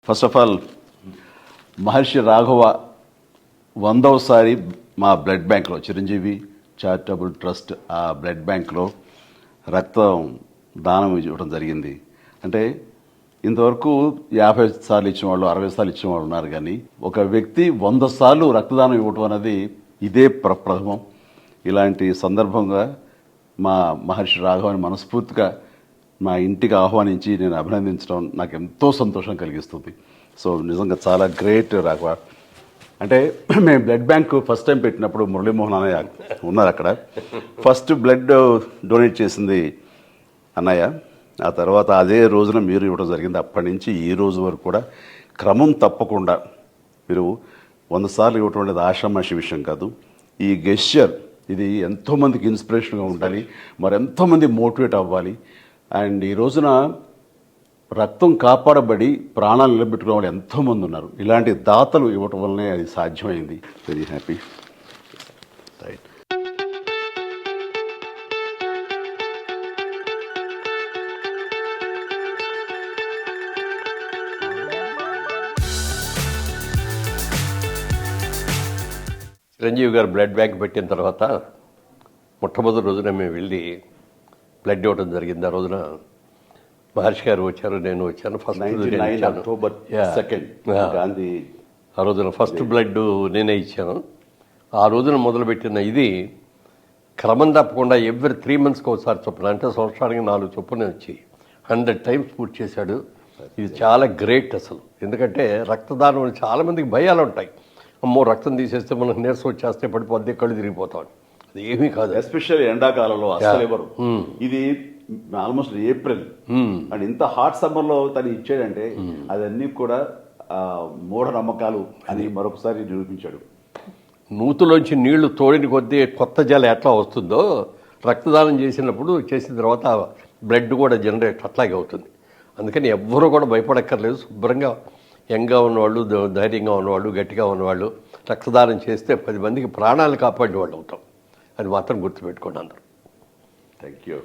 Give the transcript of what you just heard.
First of all మహర్షి రాఘవ 100వసారి మా blood బ్యాంక్లో Chiranjeevi charitable trust ఆ బ్లడ్ బ్యాంక్లో రక్తం దానం ఇవ్వడం జరిగింది. అంటే ఇంతవరకు 50 సార్లు ఇచ్చిన వాళ్ళు 60 సార్లు ఇచ్చిన వాళ్ళు ఉన్నారు, కానీ ఒక వ్యక్తి 100 సార్లు రక్తదానం ఇవ్వటం అనేది ఇదే ప్రథమం. ఇలాంటి సందర్భంగా మా మహర్షి రాఘవని మనస్ఫూర్తిగా మా ఇంటికి ఆహ్వానించి నేను అభినందించడం నాకు ఎంతో సంతోషం కలిగిస్తుంది. సో నిజంగా చాలా గ్రేట్ రాఘవ. అంటే మేము బ్లడ్ బ్యాంక్ ఫస్ట్ టైం పెట్టినప్పుడు మురళీమోహన్ అన్నయ్య ఉన్నారు అక్కడ. ఫస్ట్ బ్లడ్ డొనేట్ చేసింది అన్నయ్య, ఆ తర్వాత అదే రోజున మీరు ఇవ్వడం జరిగింది. అప్పటి నుంచి ఈ రోజు వరకు కూడా క్రమం తప్పకుండా మీరు 100 సార్లు ఇవ్వటం అనేది ఆషామాషి విషయం కాదు. ఈ గెస్చర్ ఇది ఎంతోమందికి ఇన్స్పిరేషన్గా ఉండాలి, మరి ఎంతోమంది మోటివేట్ అవ్వాలి. అండ్ ఈ రోజున రక్తం కాపాడబడి ప్రాణాలు నిలబెట్టుకునే వాళ్ళు ఎంతోమంది ఉన్నారు. ఇలాంటి దాతలు ఇవ్వటం వల్లనే అది సాధ్యమైంది. Very happy. రైట్. చిరంజీవి గారు బ్లడ్ బ్యాంక్ పెట్టిన తర్వాత మొట్టమొదటి రోజున మేము వెళ్ళి బ్లడ్ ఇవ్వడం జరిగింది. ఆ రోజున మహర్షి గారు వచ్చారు, నేను వచ్చాను. ఫస్ట్ October 2nd గాంధీ ఆ రోజున ఫస్ట్ బ్లడ్ నేనే ఇచ్చాను. ఆ రోజున మొదలుపెట్టిన ఇది క్రమం తప్పకుండా ఎవ్రీ 3 monthsకి ఒకసారి చొప్పున, అంటే సంవత్సరానికి 4 చొప్పున వచ్చి 100 times పూర్తి చేశాడు. ఇది చాలా గ్రేట్ అసలు. ఎందుకంటే రక్తదానం చాలామందికి భయాలు ఉంటాయి. అమ్మో రక్తం తీసేస్తే మనకు నీరసం వచ్చేస్తే పడిపోద్ది, కళ్ళు తిరిగిపోతాం. అది ఏమీ కాదు. ఎస్పెషల్లీ ఎండాకాలంలో అసలు ఎవరు. ఇది ఆల్మోస్ట్ ఏప్రిల్ అండ్ ఇంత హాట్ సమ్మర్ లో తను ఇచ్చాడంటే అదన్నీ కూడా మూఢ నమ్మకాలు అని మరొకసారి నిరూపించాడు. నూతులోంచి నీళ్లు తోడిని కొద్దీ కొత్త జలం ఎట్లా వస్తుందో రక్తదానం చేసిన తర్వాత బ్లడ్ కూడా జనరేట్ అట్లాగే అవుతుంది. అందుకని ఎవ్వరూ కూడా భయపడక్కర్లేదు. శుభ్రంగా యంగ్గా ఉన్నవాళ్ళు, ధైర్యంగా ఉన్నవాళ్ళు, గట్టిగా ఉన్నవాళ్ళు రక్తదానం చేస్తే 10 మందికి ప్రాణాలు కాపాడే వాళ్ళు అవుతాం. అది మాత్రం గుర్తుపెట్టుకోండి అందరూ. Thank you.